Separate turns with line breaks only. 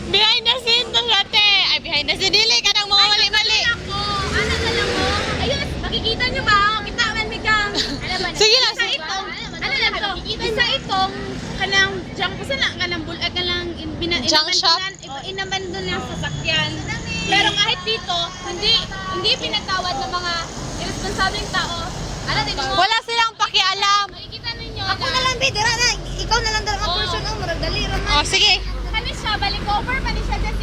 Behind the scene to ate. Ay, behind the scene. Dili ka nang mga mali-mali.
Ako, ano na lang mo? Ayun, makikita niyo ba? Kita man mi kang.
Sige lang.
Isa itong, ano lang to? Isa itong kanang junk kasi na kanang bulag kanang
Junk shop?
Inabandon lang sa sasakyan. Pero kahit dito, hindi pinagtawad ng mga irresponsableng tao. Ano din mo?
Wala silang pakialam.
Makikita ninyo.
Ako na lang, Bidira na. Ikaw na lang daw ang person ang marag dali ra man.
Oh, sige.
Kani siya, balik over pa ni siya dyan